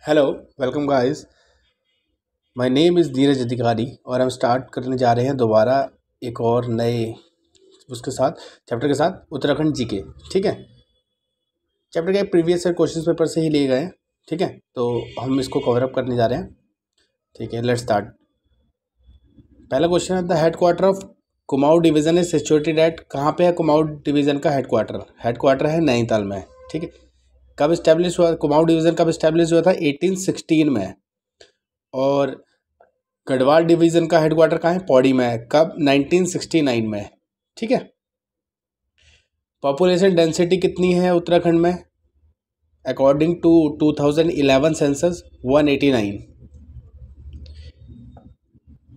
Hello, welcome guys. My name is Neeraj अधिकारी और हम स्टार्ट करने जा रहे हैं दोबारा एक और नए उसके साथ चैप्टर के साथ उत्तराखंड जीके। ठीक है, चैप्टर के प्रीवियस ईयर क्वेश्चन पेपर से ही लिए गए हैं। ठीक है, तो हम इसको कवर अप करने जा रहे हैं। ठीक है, लेट्स स्टार्ट। पहला क्वेश्चन है, the headquarter of Kumaon division is situated at. कहाँ पे है कुमाऊं डिवीज़न का हेडक्वार्टर? हेडक्वार्टर है नैनीताल में। ठीक है, कब इस्टेब्लिश हुआ कुमाऊं डिवीज़न? कब इस्टेब्लिश हुआ था? 1816 में। और गढ़वाल डिवीज़न का हेडक्वार्टर कहाँ है? पौड़ी में है। कब? 1969 में। ठीक है, पॉपुलेशन डेंसिटी कितनी है उत्तराखंड में? According to 2011 census 189।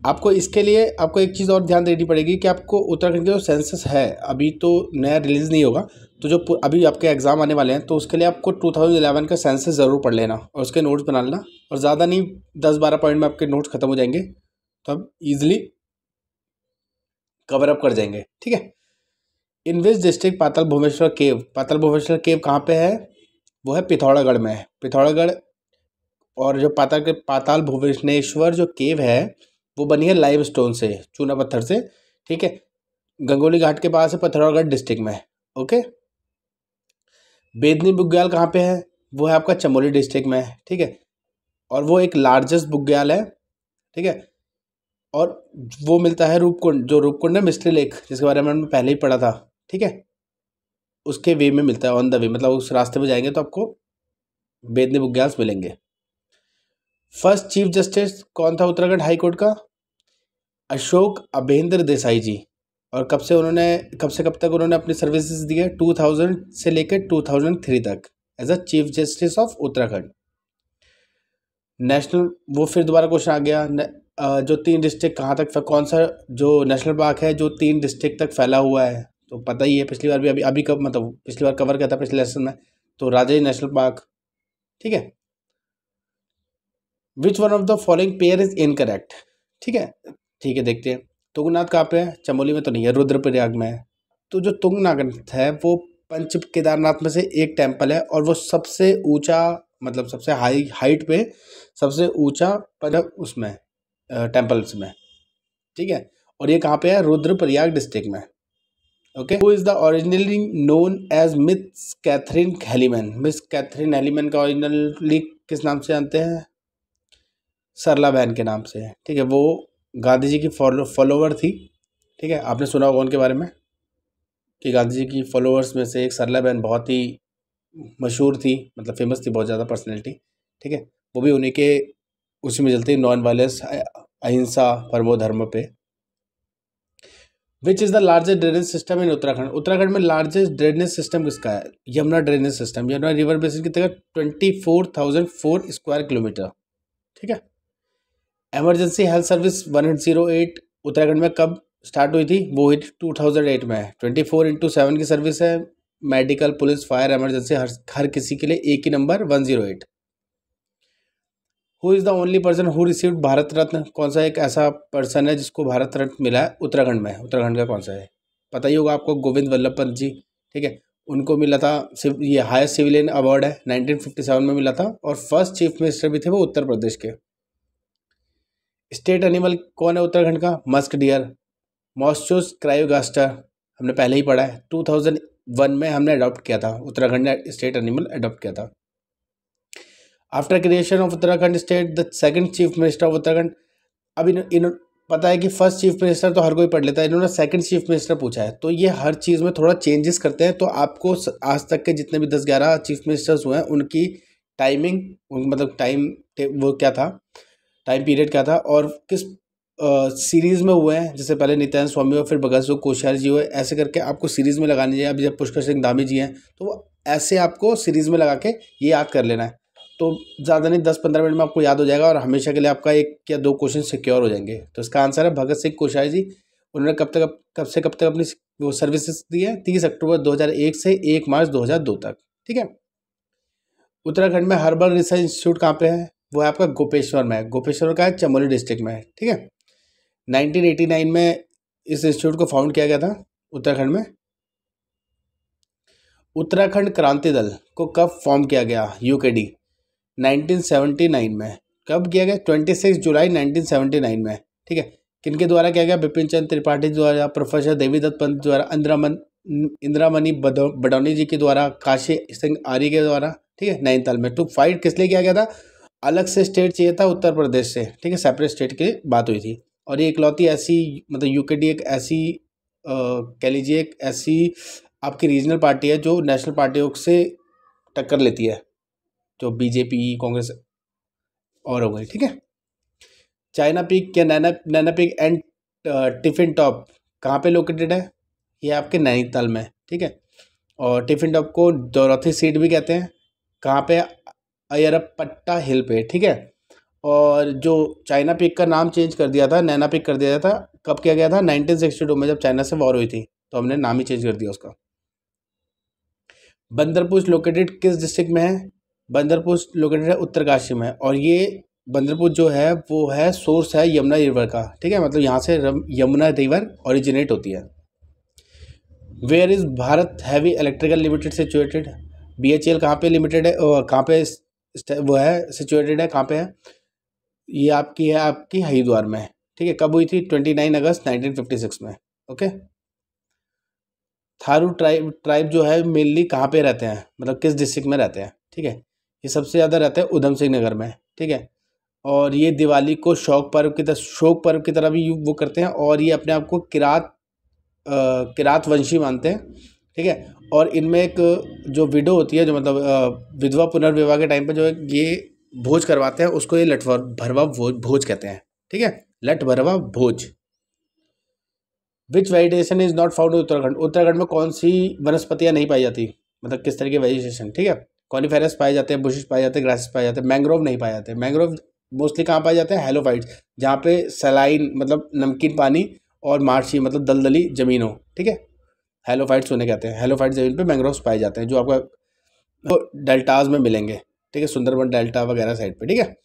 आपको इसके लिए आपको एक चीज़ और ध्यान देनी पड़ेगी कि आपको उत्तराखंड का जो सेंसस है अभी तो नया रिलीज़ नहीं होगा, तो जो अभी आपके एग्ज़ाम आने वाले हैं तो उसके लिए आपको 2011 का सेंसस ज़रूर पढ़ लेना और उसके नोट्स बना लेना। और ज़्यादा नहीं, 10-12 पॉइंट में आपके नोट्स खत्म हो जाएंगे, तो आप ईजिली कवर अप कर जाएंगे। ठीक है, इन विच डिस्ट्रिक्ट पाताल भुवनेश्वर केव कहाँ पे है? वो है पिथौरागढ़ में है। पिथौरागढ़। और जो पाताल भुवनेश्वर जो केव है वो बनी है लाइमस्टोन से, चूना पत्थर से। ठीक है, गंगोली घाट के पास है, पिथौरागढ़ डिस्ट्रिक्ट में। ओके, बेदनी बुग्याल कहाँ पे है? वो है आपका चमोली डिस्ट्रिक्ट में। ठीक है, और वो एक लार्जेस्ट बुग्याल है। ठीक है, और वो मिलता है रूपकुंड, जो रूपकुंड है मिस्ट्री लेक, जिसके बारे में हमने पहले ही पढ़ा था। ठीक है, उसके वे में मिलता है, ऑन द वे, मतलब उस रास्ते में जाएंगे तो आपको बेदनी बुग्याल्स मिलेंगे। फर्स्ट चीफ जस्टिस कौन था उत्तराखंड हाई कोर्ट का? अशोक अभेंद्र देसाई जी। और कब से कब तक उन्होंने अपनी सर्विसेज दी है? 2000 से लेकर 2003 तक as a chief justice of Uttarakhand. National, वो फिर दोबारा क्वेश्चन आ गया, जो 3 डिस्ट्रिक्ट कहाँ तक, कौन सा जो नेशनल पार्क है जो 3 डिस्ट्रिक्ट तक फैला हुआ है? तो पता ही है, पिछली बार भी अभी अभी कब मतलब पिछली बार कवर किया था पिछले लेसन में, तो राजाई नेशनल पार्क। ठीक है, which one of the following pair is incorrect? ठीक है, ठीक है, देखते हैं। तुंगनाथ कहाँ पे है? चमोली में तो नहीं है, रुद्रप्रयाग में है। तो जो तुंगनाथ है वो पंच केदारनाथ में से एक टेम्पल है और वो सबसे ऊंचा, मतलब सबसे हाइट पे सबसे ऊंचा उसमें टेम्पल्स में। ठीक है, और ये कहाँ पे है? रुद्रप्रयाग डिस्ट्रिक्ट में। Okay, who is the originally known as Miss Catherine Heilman? Miss Catherine Heilman का ओरिजिनली किस नाम से जानते हैं? सरला बहन के नाम से। ठीक है, वो गांधी जी की फॉलोवर थी। ठीक है, आपने सुना होगा उनके बारे में कि गांधी जी की फॉलोअर्स में से एक सरला बहन बहुत ही मशहूर थी, मतलब फेमस थी, बहुत ज़्यादा पर्सनैलिटी। ठीक है, वो भी उन्हीं के उसी में चलती, नॉन वायलेंस, अहिंसा, परमो धर्म पे। Which is the largest drainage system in Uttarakhand? Uttarakhand में लार्जेस्ट ड्रेनेज सिस्टम किसका है? Yamuna drainage system. Yamuna river basin की जगह 24,004 स्क्वायर किलोमीटर। ठीक है, एमरजेंसी हेल्थ सर्विस 108 उत्तराखंड में कब स्टार्ट हुई थी? वो हुई थी 2008 में। 24/7 की सर्विस है, मेडिकल, पुलिस, फायर, एमरजेंसी, हर किसी के लिए एक ही number 108। Who is the only person who received Bharat Ratna? कौन सा एक ऐसा पर्सन है जिसको भारत रत्न मिला है उत्तराखंड में? उत्तराखंड का कौन सा है? पता ही होगा आपको, गोविंद वल्लभ पंत जी। ठीक है, उनको मिला था, ये हाईएस्ट सिविलियन अवार्ड है, 1957 में मिला था। और फर्स्ट चीफ मिनिस्टर भी थे वो उत्तर प्रदेश के। स्टेट एनिमल कौन है उत्तराखंड का? Musk deer. मॉस्चोस क्रायोगास्टर हमने पहले ही पढ़ा है, 2001 में हमने अडॉप्ट किया था, उत्तराखंड ने स्टेट एनिमल अडॉप्ट किया था। After creation of Uttarakhand state, the second chief minister of Uttarakhand. अब इन पता है कि फर्स्ट चीफ मिनिस्टर तो हर कोई पढ़ लेता है, इन्होंने सेकंड चीफ मिनिस्टर पूछा है, तो ये हर चीज़ में थोड़ा चेंजेस करते हैं। तो आपको आज तक के जितने भी 10-11 चीफ मिनिस्टर्स हुए हैं उनकी टाइमिंग, मतलब टाइम वो क्या था, टाइम पीरियड क्या था और किस सीरीज़ में हुए हैं। जैसे पहले नित्यानंद स्वामी हुए, फिर भगत सिंह कोश्यारी जी हुए, ऐसे करके आपको सीरीज़ में लगानी चाहिए। अभी जब पुष्कर सिंह धामी जी हैं तो वो ऐसे आपको सीरीज़ में लगा के ये याद कर लेना है, तो ज़्यादा नहीं 10-15 मिनट में आपको याद हो जाएगा और हमेशा के लिए आपका 1 या 2 क्वेश्चन सिक्योर हो जाएंगे। तो इसका आंसर है भगत सिंह कोश्यारी जी। उन्होंने कब से कब तक अपनी वो सर्विसेज दी है? 30 अक्टूबर 2001 से 1 मार्च 2002 तक। ठीक है, उत्तराखंड में हर्बल रिसर्च इंस्टीट्यूट कहाँ पे है? वो है आपका गोपेश्वर में है। गोपेश्वर का है चमोली डिस्ट्रिक्ट में है। ठीक है, 1989 में इस इंस्टीट्यूट को फाउंड किया गया था उत्तराखंड में। उत्तराखंड क्रांति दल को कब फॉर्म किया गया? यूकेडी। 1979 में। कब किया गया? 26 जुलाई 1979 में। ठीक है, किनके द्वारा किया गया? बिपिन चंद्र त्रिपाठी द्वारा, प्रोफेसर देवीदत्त पंत द्वारा, इंदिरामणि बडौनी जी के द्वारा, काशी सिंह आर्य के द्वारा। ठीक है, नैनीताल में। तो फाइट किस लिए किया गया था? अलग से स्टेट चाहिए था उत्तर प्रदेश से। ठीक है, सेपरेट स्टेट की बात हुई थी। और ये इकलौती ऐसी, मतलब यूकेडी एक ऐसी कह लीजिए एक ऐसी आपकी रीजनल पार्टी है जो नेशनल पार्टियों से टक्कर लेती है, जो बीजेपी, कांग्रेस और हो गई। ठीक है, चाइना पीक या नैना पीक एंड टिफिन टॉप कहाँ पे लोकेटेड है? ये आपके नैनीताल में। ठीक है, और टिफिन टॉप को डोरथी सीट भी कहते हैं। कहाँ पे? अयरपट्टा हिल पे। ठीक है, और जो चाइना पीक का नाम चेंज कर दिया था, नैना पीक कर दिया था, कब किया गया था? 1962 में, जब चाइना से वॉर हुई थी, तो हमने नाम ही चेंज कर दिया उसका। बंदरपुर लोकेटेड किस डिस्ट्रिक्ट में है? बंदरपुर लोकेटेड है उत्तरकाशी में। और ये बंदरपुर जो है वो है सोर्स है यमुना रिवर का। ठीक है, मतलब यहाँ से यमुना रिवर ओरिजिनेट होती है। Where is Bharat heavy electrical limited situated? BHEL कहाँ पे लिमिटेड है, कहाँ पे वो है सिचुएटेड है, कहाँ पे है? ये आपकी है आपकी हरिद्वार में। ठीक है, कब हुई थी? 29 अगस्त 1956 में। ओके, थारू ट्राइब जो है मेनली कहाँ पे रहते हैं, मतलब किस डिस्ट्रिक्ट में रहते हैं? ठीक है, ये सबसे ज़्यादा रहते हैं उधम सिंह नगर में। ठीक है, और ये दिवाली को शोक पर्व की तरह भी वो करते हैं, और ये अपने आप को किरात वंशी मानते हैं। ठीक है, और इनमें एक जो विडो होती है, जो मतलब विधवा पुनर्विवाह के टाइम पे जो ये भोज करवाते हैं, उसको ये लठ भरवा भोज कहते हैं। ठीक है, लठ भरवा भोज। Which vegetation is not found in Uttarakhand? Uttarakhand में कौन सी वनस्पतियाँ नहीं पाई जाती, मतलब किस तरह की वेजिटेशन? ठीक है, कॉनिफेरस पाए जाते हैं, बुशेस पाए जाते हैं, ग्रासेस पाए जाते हैं, मैंग्रोव नहीं पाए जाते। मैंग्रोव मोस्टली कहाँ पाए जाते हैं? हेलोफाइट्स, जहाँ पे सलाइन मतलब नमकीन पानी और मार्शी मतलब दलदली जमीन हो। ठीक है, हेलोफाइट्स उन्हें कहते हैं। हेलोफाइट जमीन पे मैंग्रोव्स पाए जाते हैं, जो आपका डेल्टाज में मिलेंगे। ठीक है, सुंदरबन डेल्टा वगैरह साइड पे। ठीक है,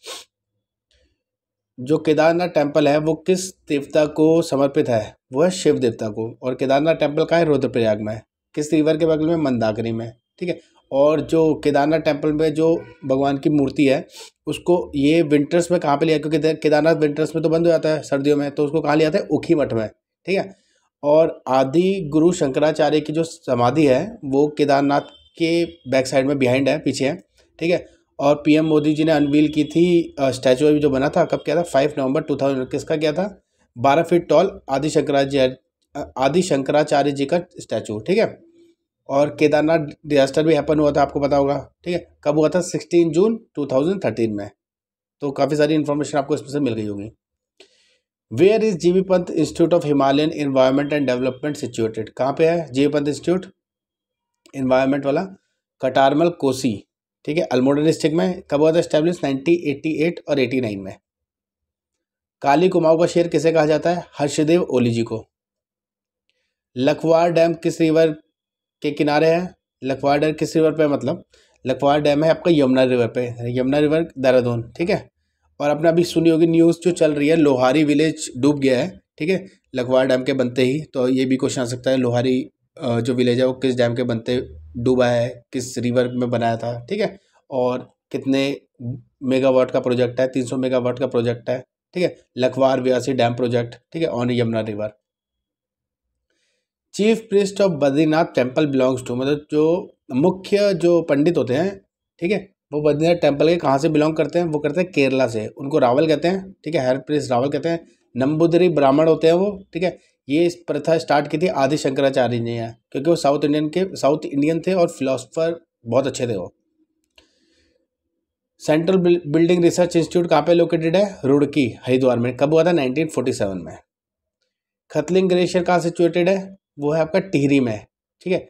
जो केदारनाथ टेम्पल है वो किस देवता को समर्पित है? वो है शिव देवता को। और केदारनाथ टेम्पल का है? रुद्रप्रयाग में। किस रिवर के बगल में? मंदाकिनी में। ठीक है, और जो केदारनाथ टेम्पल में जो भगवान की मूर्ति है, उसको ये विंटर्स में कहाँ पे लिया? क्योंकि केदारनाथ विंटर्स में तो बंद हो जाता है सर्दियों में, तो उसको कहाँ लिया था? ऊखी मठ में। ठीक है, और आदि गुरु शंकराचार्य की जो समाधि है वो केदारनाथ के बैक साइड में बिहाइंड है, पीछे है। ठीक है, और PM मोदी जी ने अनवील की थी स्टैचू अभी जो बना था, कब किया था? 5 नवंबर 2000। किसका किया था? 12 फीट टॉल आदि शंकराचार्य जी का स्टैचू। ठीक है, और केदारनाथ डिजास्टर भी हैपन हुआ था, आपको पता होगा। ठीक है, कब हुआ था? 16 जून 2013 में। तो काफ़ी सारी इन्फॉर्मेशन आपको इसमें से मिल गई होगी। Where is GB Pant institute of Himalayan environment and development situated? कहाँ पे है जीबी पंत इंस्टीट्यूट एनवायरनमेंट वाला? कटारमल कोसी। ठीक है, अल्मोड़ा डिस्ट्रिक्ट में। कब हुआ था स्टैब्लिश? 1988 और 89 में। काली कुमाऊं का शेर किसे कहा जाता है? हर्षदेव ओली जी को। लखवाड़ डैम किस रिवर के किनारे है? लखवाड़ डैम किस रिवर पे है? मतलब लखवाड़ डैम है आपका यमुना रिवर पे, यमुना रिवर देहरादून। ठीक है, और आपने अभी सुनी होगी न्यूज़ जो चल रही है, लोहारी विलेज डूब गया है। ठीक है, लखवाड़ डैम के बनते ही। तो ये भी क्वेश्चन आ सकता है, लोहारी जो विलेज है वो किस डैम के बनते डूबा है, किस रिवर में बनाया था? ठीक है, और कितने मेगावाट का प्रोजेक्ट है? 300 मेगावाट का प्रोजेक्ट है। ठीक है, लखवाड़ व्यासी डैम प्रोजेक्ट। ठीक है, on Yamuna river. Chief priest of Badrinath temple belongs to, मतलब जो मुख्य जो पंडित होते हैं, ठीक है, वो बद्रीनाथ टेम्पल के कहाँ से बिलोंग करते हैं? वो करते हैं केरला से। उनको रावल कहते हैं। ठीक है, हेड प्रीस्ट रावल कहते हैं। नंबूदरी ब्राह्मण होते हैं वो। ठीक है, ये इस प्रथा स्टार्ट की थी आदि शंकराचार्य जी ने, क्योंकि वो साउथ इंडियन थे और फिलोसफर बहुत अच्छे थे वो। सेंट्रल बिल्डिंग रिसर्च इंस्टीट्यूट कहाँ पे लोकेटेड है? रुड़की, हरिद्वार में। कब हुआ था? 1947 में। खतलिंग ग्लेशियर कहाँ सिचुएटेड है? वो है आपका टिहरी में। ठीक है,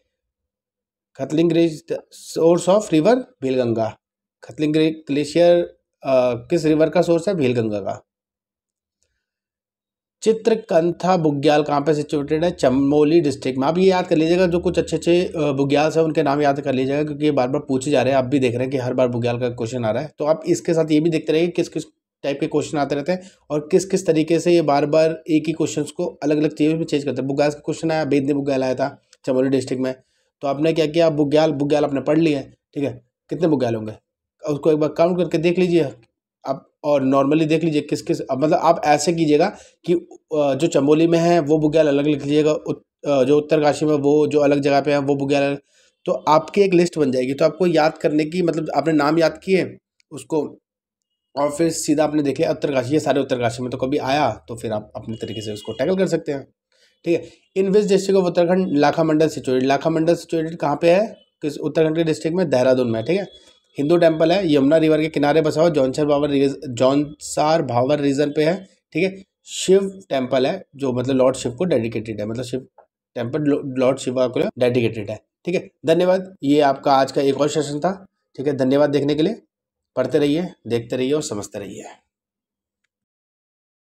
Khatling glacier source of river Bhilganga. Khatling glacier किस रिवर का सोर्स है? भीलगंगा का। चित्रकंथा बुग्याल कहाँ पे सिचुएटेड है? चमोली डिस्ट्रिक्ट में। आप ये याद कर लीजिएगा, जो कुछ अच्छे अच्छे बुग्याल है उनके नाम याद कर लीजिएगा, क्योंकि ये बार बार पूछे जा रहे हैं। आप भी देख रहे हैं कि हर बार बुग्याल का क्वेश्चन आ रहा है, तो आप इसके साथ ये भी देखते रहिए किस किस टाइप के क्वेश्चन आते रहते हैं और किस किस तरीके से ये बार बार एक ही क्वेश्चन को अलग अलग चीज़ों में चेंज करते हैं। बुग्याल का क्वेश्चन आया, बेदनी बुग्याल आया था चमोली डिस्ट्रिक्ट में, तो आपने क्या किया? बुग्याल आपने पढ़ लिया। ठीक है, कितने बुग्याल होंगे? उसको एक बार काउंट करके देख लीजिए आप, और नॉर्मली देख लीजिए किस किस, मतलब आप ऐसे कीजिएगा कि जो चमोली में है वो बुग्याल अलग लिख लीजिएगा, जो उत्तरकाशी में वो जो अलग जगह पे है वो बुग्याल अलग, तो आपकी एक लिस्ट बन जाएगी। तो आपको याद करने की, मतलब आपने नाम याद किए उसको, और फिर सीधा आपने देख लिया उत्तरकाशी, ये सारे उत्तरकाशी में तो कभी आया, तो फिर आप अपने तरीके से उसको टैकल कर सकते हैं। ठीक है। In which district of Uttarakhand Lakhamandal situated, Lakhamandal situated कहाँ पे है, किस उत्तराखंड के डिस्ट्रिक्ट में, देहरादून में। ठीक है। हिंदू टेम्पल है, यमुना रिवर के किनारे बसा हुआ, जौनसार भावर रीजन पे है। ठीक है। शिव टेम्पल है जो मतलब लॉर्ड शिव को डेडिकेटेड है, मतलब शिव टेम्पल लॉर्ड शिवा को डेडिकेटेड है। ठीक है। धन्यवाद, ये आपका आज का एक और सेशन था। ठीक है, धन्यवाद देखने के लिए। पढ़ते रहिए, देखते रहिए और समझते रहिए।